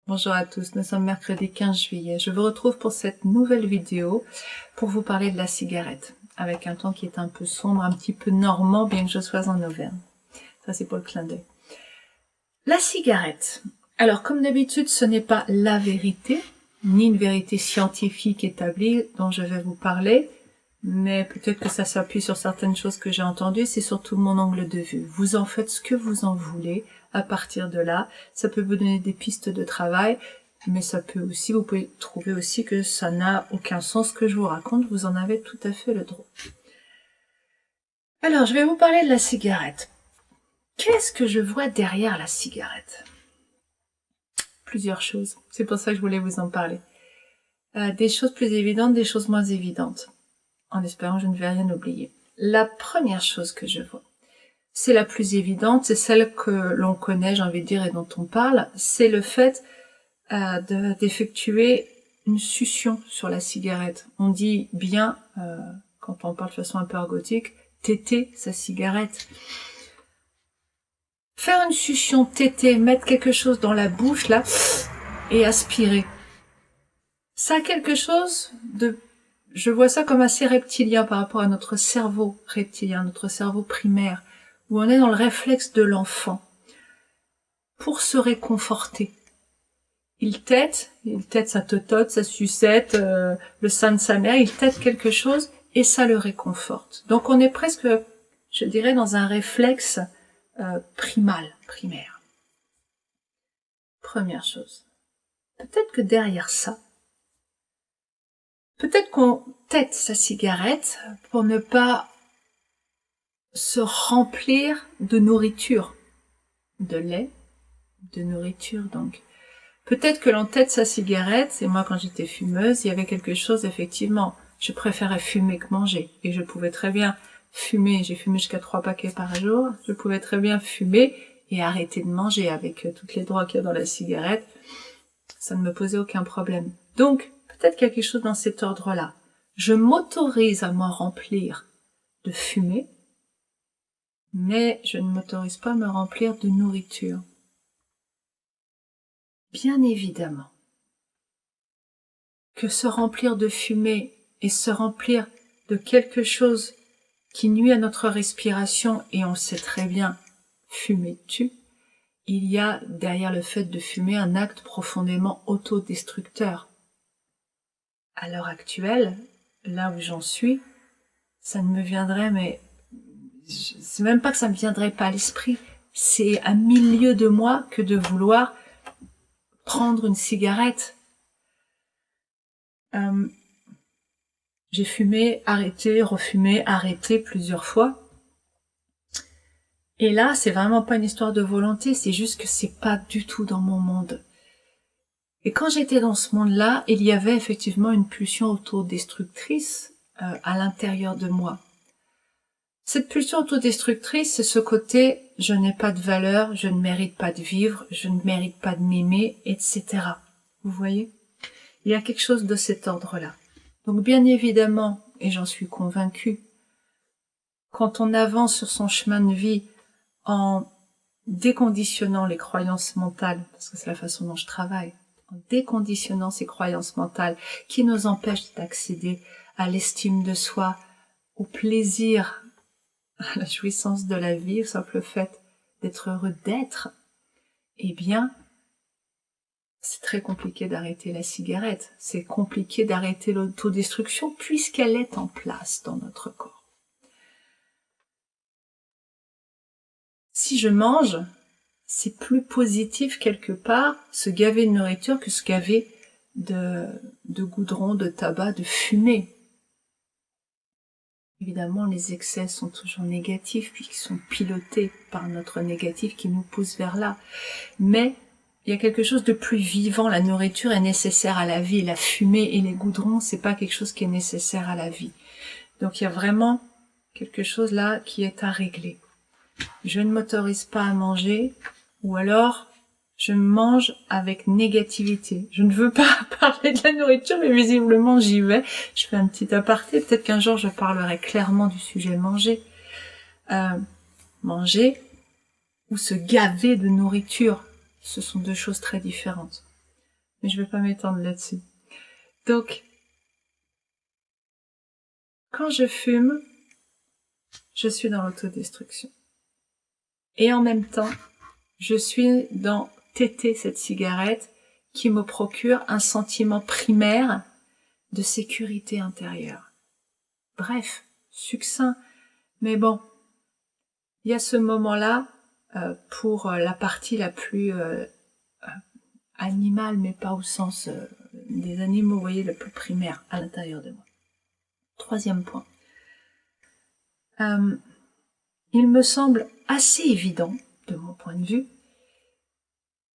Bonjour à tous, nous sommes mercredi 15 juillet. Je vous retrouve pour cette nouvelle vidéo pour vous parler de la cigarette, avec un temps qui est un peu sombre, un petit peu normand, bien que je sois en Auvergne. Ça, c'est pour le clin d'œil. La cigarette. Alors, comme d'habitude, ce n'est pas la vérité, ni une vérité scientifique établie dont je vais vous parler, mais peut-être que ça s'appuie sur certaines choses que j'ai entendues, c'est surtout mon angle de vue. Vous en faites ce que vous en voulez à partir de là. Ça peut vous donner des pistes de travail, mais ça peut aussi, vous pouvez trouver aussi que ça n'a aucun sens ce que je vous raconte, vous en avez tout à fait le droit. Alors, je vais vous parler de la cigarette. Qu'est-ce que je vois derrière la cigarette? Plusieurs choses. C'est pour ça que je voulais vous en parler. Des choses plus évidentes, des choses moins évidentes. En espérant que je ne vais rien oublier. La première chose que je vois, c'est la plus évidente, c'est celle que l'on connaît, j'ai envie de dire, et dont on parle, c'est le fait d'effectuer une succion sur la cigarette. On dit bien, quand on parle de façon un peu ergotique, téter sa cigarette. Faire une succion, téter, mettre quelque chose dans la bouche, là, et aspirer. Ça a quelque chose de... Je vois ça comme assez reptilien par rapport à notre cerveau reptilien, notre cerveau primaire, où on est dans le réflexe de l'enfant. Pour se réconforter. Il tète sa totote, sa sucette, le sein de sa mère, il tète quelque chose et ça le réconforte. Donc on est presque, je dirais, dans un réflexe primaire. Première chose. Peut-être que derrière ça, peut-être qu'on tète sa cigarette pour ne pas se remplir de nourriture, de lait, de nourriture donc. Peut-être que l'on tète sa cigarette, et moi quand j'étais fumeuse, il y avait quelque chose effectivement, je préférais fumer que manger, et je pouvais très bien fumer, j'ai fumé jusqu'à 3 paquets par jour, je pouvais très bien fumer et arrêter de manger avec toutes les drogues qu'il y a dans la cigarette, ça ne me posait aucun problème. Donc, peut-être qu'il y a quelque chose dans cet ordre-là. Je m'autorise à m'en remplir de fumée, mais je ne m'autorise pas à me remplir de nourriture. Bien évidemment que se remplir de fumée et se remplir de quelque chose qui nuit à notre respiration, et on le sait très bien, fumer tue, il y a derrière le fait de fumer un acte profondément autodestructeur. À l'heure actuelle, là où j'en suis, ça ne me viendrait, mais c'est même pas que ça me viendrait pas à l'esprit, c'est à 1000 lieues de moi que de vouloir prendre une cigarette. J'ai fumé, arrêté, refumé, arrêté plusieurs fois. Et là, c'est vraiment pas une histoire de volonté, c'est juste que c'est pas du tout dans mon monde. Et quand j'étais dans ce monde-là, il y avait effectivement une pulsion autodestructrice à l'intérieur de moi. Cette pulsion autodestructrice, c'est ce côté « je n'ai pas de valeur, je ne mérite pas de vivre, je ne mérite pas de m'aimer, etc. » Vous voyez? Il y a quelque chose de cet ordre-là. Donc bien évidemment, et j'en suis convaincue, quand on avance sur son chemin de vie en déconditionnant les croyances mentales, parce que c'est la façon dont je travaille, en déconditionnant ces croyances mentales qui nous empêchent d'accéder à l'estime de soi, au plaisir, à la jouissance de la vie, au simple fait d'être heureux d'être, eh bien, c'est très compliqué d'arrêter la cigarette. C'est compliqué d'arrêter l'autodestruction puisqu'elle est en place dans notre corps. Si je mange, c'est plus positif quelque part se gaver de nourriture que se gaver de goudron, de tabac, de fumée. Évidemment, les excès sont toujours négatifs puisqu'ils sont pilotés par notre négatif qui nous pousse vers là. Mais il y a quelque chose de plus vivant. La nourriture est nécessaire à la vie. La fumée et les goudrons, c'est pas quelque chose qui est nécessaire à la vie. Donc il y a vraiment quelque chose là qui est à régler. Je ne m'autorise pas à manger, ou alors je mange avec négativité. Je ne veux pas parler de la nourriture, mais visiblement j'y vais. Je fais un petit aparté. Peut-être qu'un jour je parlerai clairement du sujet manger. Manger ou se gaver de nourriture, ce sont deux choses très différentes. mais je vais pas m'étendre là-dessus. Donc, quand je fume, je suis dans l'autodestruction. Et en même temps, je suis dans téter cette cigarette qui me procure un sentiment primaire de sécurité intérieure. Bref, succinct, mais bon, il y a ce moment-là pour la partie la plus animale, mais pas au sens des animaux, vous voyez, le plus primaire à l'intérieur de moi. Troisième point. Il me semble assez évident, de mon point de vue,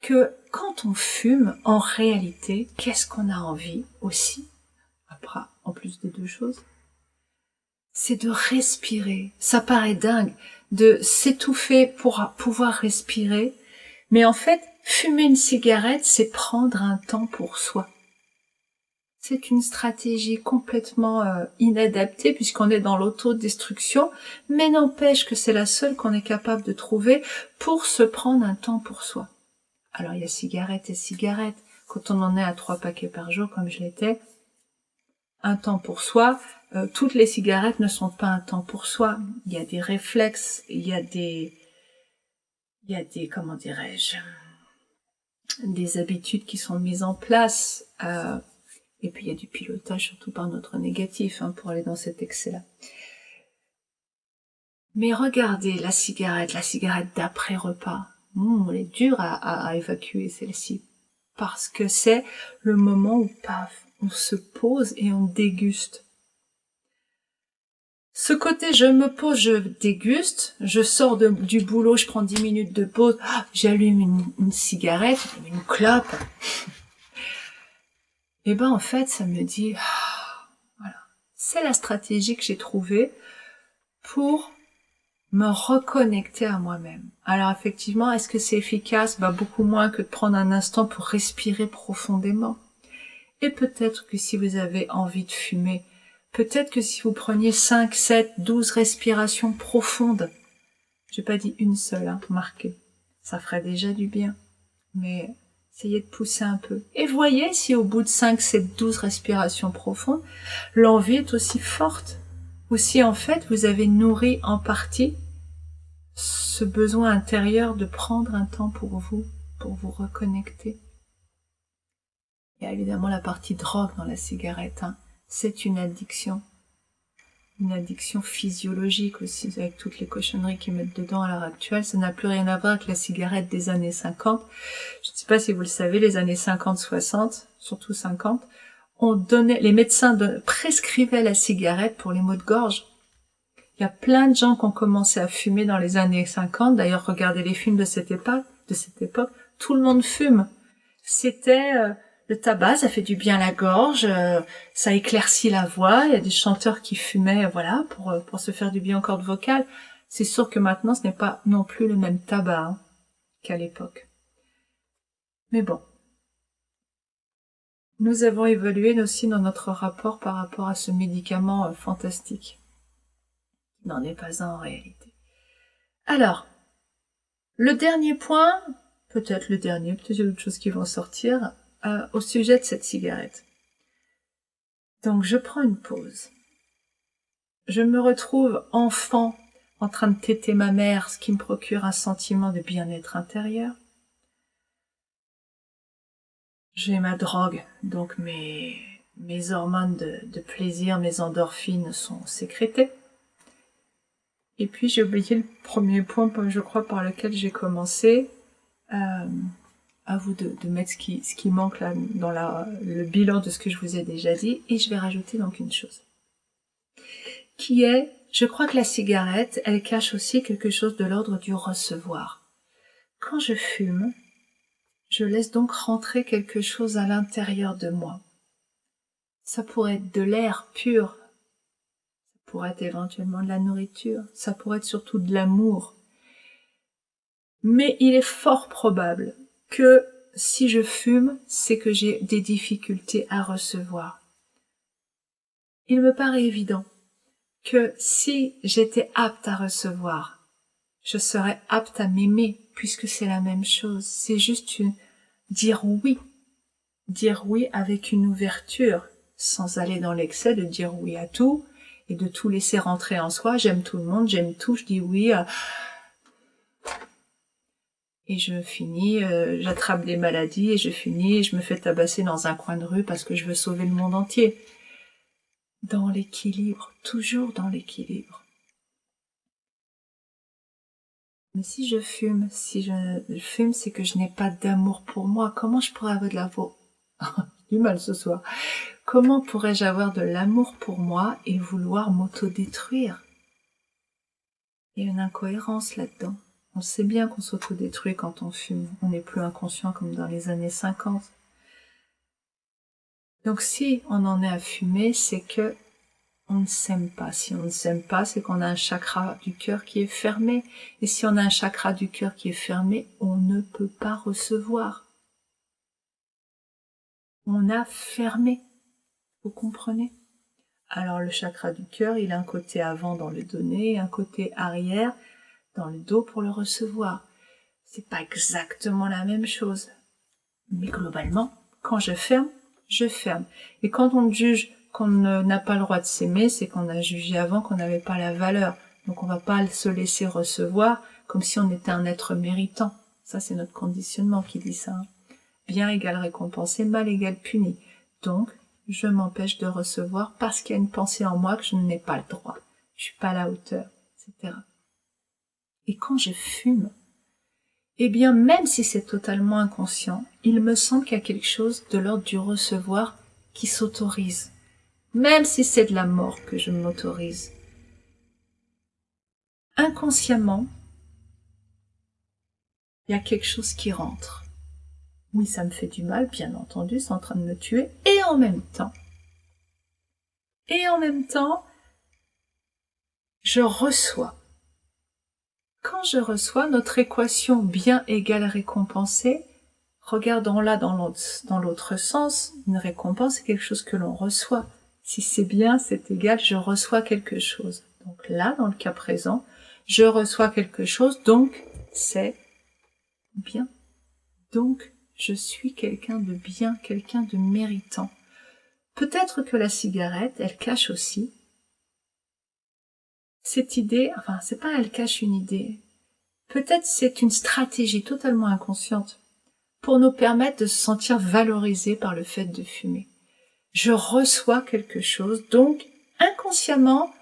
que quand on fume, en réalité, qu'est-ce qu'on a envie aussi, après, en plus des deux choses, c'est de respirer. Ça paraît dingue, de s'étouffer pour pouvoir respirer, mais en fait, fumer une cigarette, c'est prendre un temps pour soi. C'est une stratégie complètement inadaptée puisqu'on est dans l'autodestruction, mais n'empêche que c'est la seule qu'on est capable de trouver pour se prendre un temps pour soi. Alors il y a cigarette et cigarette. Quand on en est à 3 paquets par jour, comme je l'étais, un temps pour soi, toutes les cigarettes ne sont pas un temps pour soi. Il y a des réflexes, il y a des, comment dirais-je, des habitudes qui sont mises en place, et puis il y a du pilotage, surtout par notre négatif, pour aller dans cet excès-là. Mais regardez la cigarette d'après-repas. Elle est dure à évacuer, celle-ci. Parce que c'est le moment où, paf, on se pose et on déguste. Ce côté, je me pose, je déguste, je sors du boulot, je prends 10 minutes de pause, j'allume une cigarette, une clope. Et ben en fait, ça me dit, voilà, c'est la stratégie que j'ai trouvée pour me reconnecter à moi-même. Alors effectivement, est-ce que c'est efficace? Beaucoup moins que de prendre un instant pour respirer profondément. Et peut-être que si vous avez envie de fumer, peut-être que si vous preniez 5, 7, 12 respirations profondes, j'ai pas dit une seule, marquée, ça ferait déjà du bien. Mais essayez de pousser un peu. Et voyez si au bout de 5, 7, 12 respirations profondes, l'envie est aussi forte. Ou si en fait vous avez nourri en partie ce besoin intérieur de prendre un temps pour vous reconnecter. Il y a évidemment la partie drogue dans la cigarette. C'est une addiction physiologique aussi, avec toutes les cochonneries qu'ils mettent dedans à l'heure actuelle. Ça n'a plus rien à voir avec la cigarette des années 50. Je ne sais pas si vous le savez, les années 50-60, surtout 50, les médecins prescrivaient la cigarette pour les maux de gorge. Il y a plein de gens qui ont commencé à fumer dans les années 50. D'ailleurs, regardez les films de cette époque. Tout le monde fume. C'était le tabac, ça fait du bien à la gorge, ça éclaircit la voix. Il y a des chanteurs qui fumaient, voilà, pour se faire du bien aux cordes vocales. C'est sûr que maintenant, ce n'est pas non plus le même tabac qu'à l'époque. Mais bon, nous avons évolué aussi dans notre rapport par rapport à ce médicament fantastique. N'en est pas un en réalité. Alors, le dernier point, peut-être il y a d'autres choses qui vont sortir, au sujet de cette cigarette. Donc je prends une pause. Je me retrouve enfant en train de téter ma mère, ce qui me procure un sentiment de bien-être intérieur. J'ai ma drogue, donc mes hormones de plaisir, mes endorphines sont sécrétées. Et puis j'ai oublié le premier point, je crois, par lequel j'ai commencé. À vous de mettre ce qui manque là dans le bilan de ce que je vous ai déjà dit. Et je vais rajouter donc une chose. Qui est, je crois que la cigarette, elle cache aussi quelque chose de l'ordre du recevoir. Quand je fume, je laisse donc rentrer quelque chose à l'intérieur de moi. Ça pourrait être de l'air pur. Ça pourrait être éventuellement de la nourriture. Ça pourrait être surtout de l'amour. Mais il est fort probable que si je fume, c'est que j'ai des difficultés à recevoir. Il me paraît évident que si j'étais apte à recevoir, je serais apte à m'aimer, puisque c'est la même chose. C'est juste dire oui. dire oui avec une ouverture, sans aller dans l'excès de dire oui à tout et de tout laisser rentrer en soi. J'aime tout le monde, j'aime tout, je dis oui. Et je finis, j'attrape des maladies et je finis et je me fais tabasser dans un coin de rue parce que je veux sauver le monde entier. Dans l'équilibre, toujours dans l'équilibre. Mais si je fume, c'est que je n'ai pas d'amour pour moi. Comment je pourrais avoir de l'amour? Du mal ce soir. Comment pourrais-je avoir de l'amour pour moi et vouloir m'autodétruire? Il y a une incohérence là-dedans. On sait bien qu'on s'autodétruit quand on fume. On n'est plus inconscient comme dans les années 50. Donc si on en est à fumer, c'est que on ne s'aime pas. Si on ne s'aime pas, c'est qu'on a un chakra du cœur qui est fermé. Et si on a un chakra du cœur qui est fermé, on ne peut pas recevoir. On a fermé. Vous comprenez? Alors le chakra du cœur, il a un côté avant dans le donner et un côté arrière dans le dos pour le recevoir. C'est pas exactement la même chose. Mais globalement, quand je ferme, je ferme. Et quand on juge qu'on n'a pas le droit de s'aimer, c'est qu'on a jugé avant qu'on n'avait pas la valeur. Donc on va pas se laisser recevoir comme si on était un être méritant. Ça, c'est notre conditionnement qui dit ça. Bien égale récompensé, mal égale puni. Donc, je m'empêche de recevoir parce qu'il y a une pensée en moi que je n'ai pas le droit. Je suis pas à la hauteur, etc. Et quand je fume, eh bien, même si c'est totalement inconscient, il me semble qu'il y a quelque chose de l'ordre du recevoir qui s'autorise. Même si c'est de la mort que je m'autorise. Inconsciemment, il y a quelque chose qui rentre. Oui, ça me fait du mal, bien entendu, c'est en train de me tuer. Et en même temps, je reçois. Quand je reçois notre équation bien égale récompensée, regardons-la dans l'autre sens, une récompense c'est quelque chose que l'on reçoit. Si c'est bien, c'est égal, je reçois quelque chose. Donc là, dans le cas présent, je reçois quelque chose, donc c'est bien. Donc je suis quelqu'un de bien, quelqu'un de méritant. Peut-être que la cigarette, elle cache aussi cette idée, enfin c'est pas elle cache une idée, peut-être c'est une stratégie totalement inconsciente pour nous permettre de se sentir valorisés par le fait de fumer. Je reçois quelque chose, donc inconsciemment,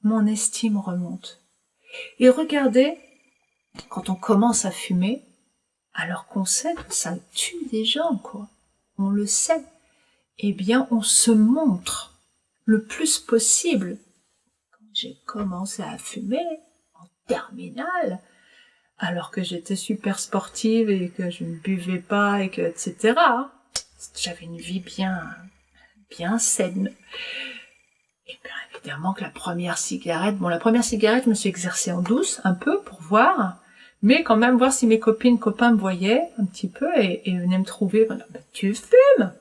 mon estime remonte. Et regardez, quand on commence à fumer, alors qu'on sait que ça tue des gens, quoi, on le sait, eh bien on se montre le plus possible. Quand j'ai commencé à fumer, en terminale, alors que j'étais super sportive et que je ne buvais pas et que etc. J'avais une vie bien saine. Et bien évidemment que la première cigarette, je me suis exercée en douce un peu pour voir, mais quand même voir si mes copains me voyaient un petit peu et venaient me trouver. Voilà, bah, tu fumes.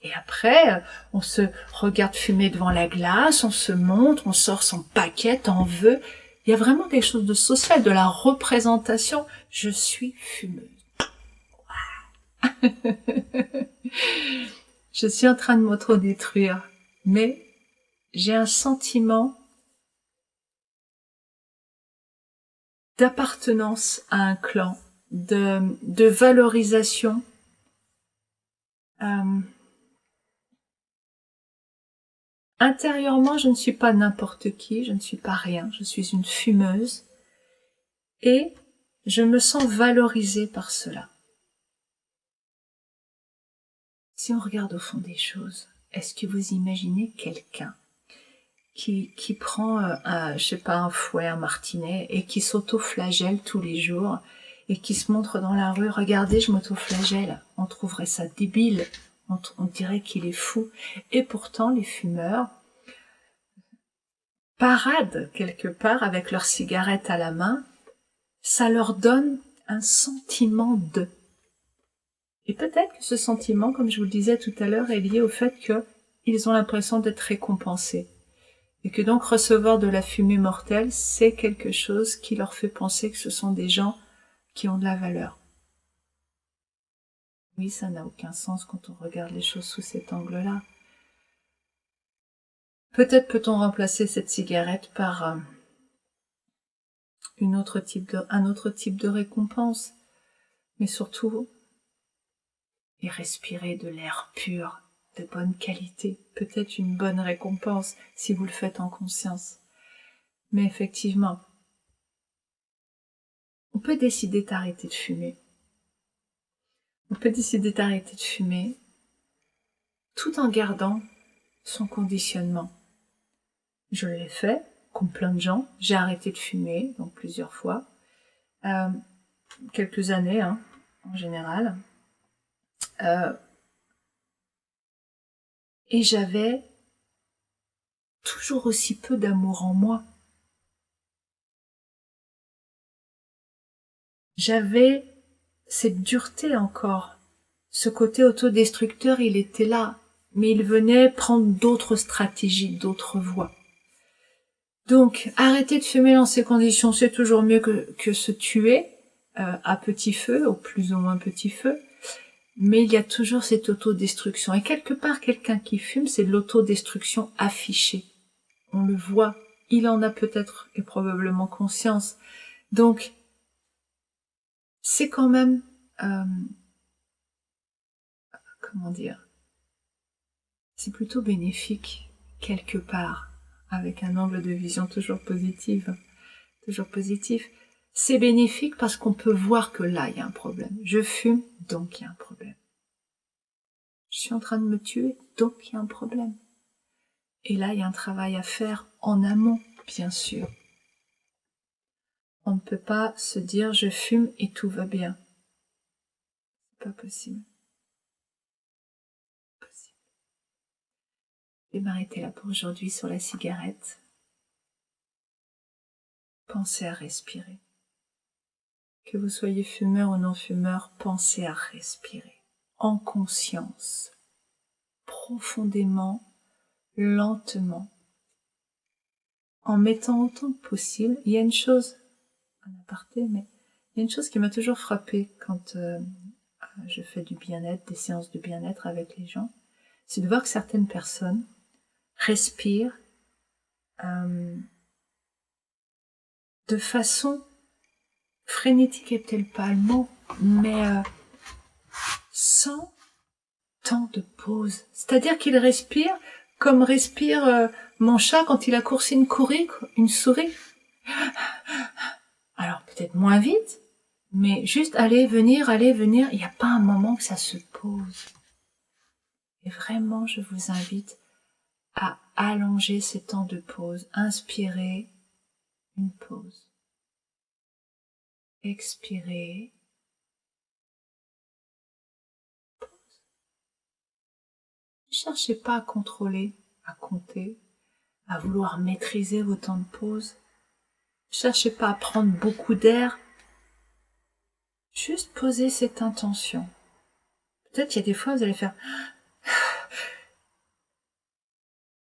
Et après, on se regarde fumer devant la glace, on se montre, on sort son paquet, t'en veux. Il y a vraiment quelque chose de social, de la représentation. Je suis fumeuse. Je suis en train de m'autodétruire, mais j'ai un sentiment d'appartenance à un clan, de valorisation. Intérieurement, je ne suis pas n'importe qui, je ne suis pas rien, je suis une fumeuse et je me sens valorisée par cela. Si on regarde au fond des choses, est-ce que vous imaginez quelqu'un qui prend un fouet, un martinet et qui s'auto-flagelle tous les jours et qui se montre dans la rue, regardez, je m'auto-flagelle, on trouverait ça débile, on dirait qu'il est fou. Et pourtant, les fumeurs paradent quelque part avec leur cigarette à la main, ça leur donne un sentiment de. Et peut-être que ce sentiment, comme je vous le disais tout à l'heure, est lié au fait qu'ils ont l'impression d'être récompensés. Et que donc recevoir de la fumée mortelle, c'est quelque chose qui leur fait penser que ce sont des gens qui ont de la valeur. Oui, ça n'a aucun sens quand on regarde les choses sous cet angle-là. Peut-être peut-on remplacer cette cigarette par un autre type de récompense, mais surtout, et respirer de l'air pur, de bonne qualité, peut-être une bonne récompense si vous le faites en conscience. Mais effectivement, on peut décider d'arrêter de fumer. On peut décider d'arrêter de fumer tout en gardant son conditionnement. Je l'ai fait, comme plein de gens. J'ai arrêté de fumer, donc plusieurs fois. Quelques années, en général. Et j'avais toujours aussi peu d'amour en moi. J'avais cette dureté encore. Ce côté autodestructeur, il était là. Mais il venait prendre d'autres stratégies, d'autres voies. Donc, arrêter de fumer dans ces conditions, c'est toujours mieux que se tuer à petit feu, au plus ou moins petit feu. Mais il y a toujours cette autodestruction. Et quelque part, quelqu'un qui fume, c'est de l'autodestruction affichée. On le voit. Il en a peut-être et probablement conscience. Donc, c'est quand même... comment dire, c'est plutôt bénéfique, quelque part, avec un angle de vision toujours positif. C'est bénéfique parce qu'on peut voir que là, il y a un problème. Je fume, donc il y a un problème. Je suis en train de me tuer, donc il y a un problème. Et là, il y a un travail à faire en amont, bien sûr. On ne peut pas se dire je fume et tout va bien. C'est pas possible. Je vais m'arrêter là pour aujourd'hui sur la cigarette. Pensez à respirer. Que vous soyez fumeur ou non fumeur, pensez à respirer. En conscience. Profondément, lentement. En mettant autant que possible. Il y a une chose, un aparté, mais il y a une chose qui m'a toujours frappée quand je fais du bien-être, des séances de bien-être avec les gens, c'est de voir que certaines personnes respirent de façon frénétique est peut-être pas le mot, mais sans temps de pause. C'est-à-dire qu'ils respirent comme respire mon chat quand il a coursé une souris. Alors peut-être moins vite, mais juste aller, venir, il n'y a pas un moment que ça se pose. Et vraiment, je vous invite à allonger ces temps de pause. Inspirez, une pause. Expirez, pause. Ne cherchez pas à contrôler, à compter, à vouloir maîtriser vos temps de pause. Ne cherchez pas à prendre beaucoup d'air. Juste posez cette intention. Peut-être qu'il y a des fois, vous allez faire...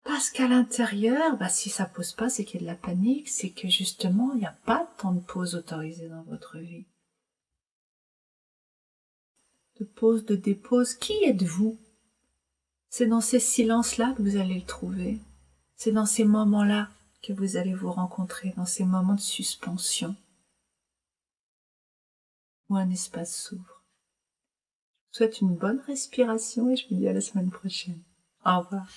Parce qu'à l'intérieur, si ça pose pas, c'est qu'il y a de la panique, c'est que justement, il n'y a pas de temps de pause autorisé dans votre vie. De pause, de dépause, qui êtes-vous? C'est dans ces silences-là que vous allez le trouver. C'est dans ces moments-là que vous allez vous rencontrer, dans ces moments de suspension, où un espace s'ouvre. Je vous souhaite une bonne respiration et je vous dis à la semaine prochaine. Au revoir.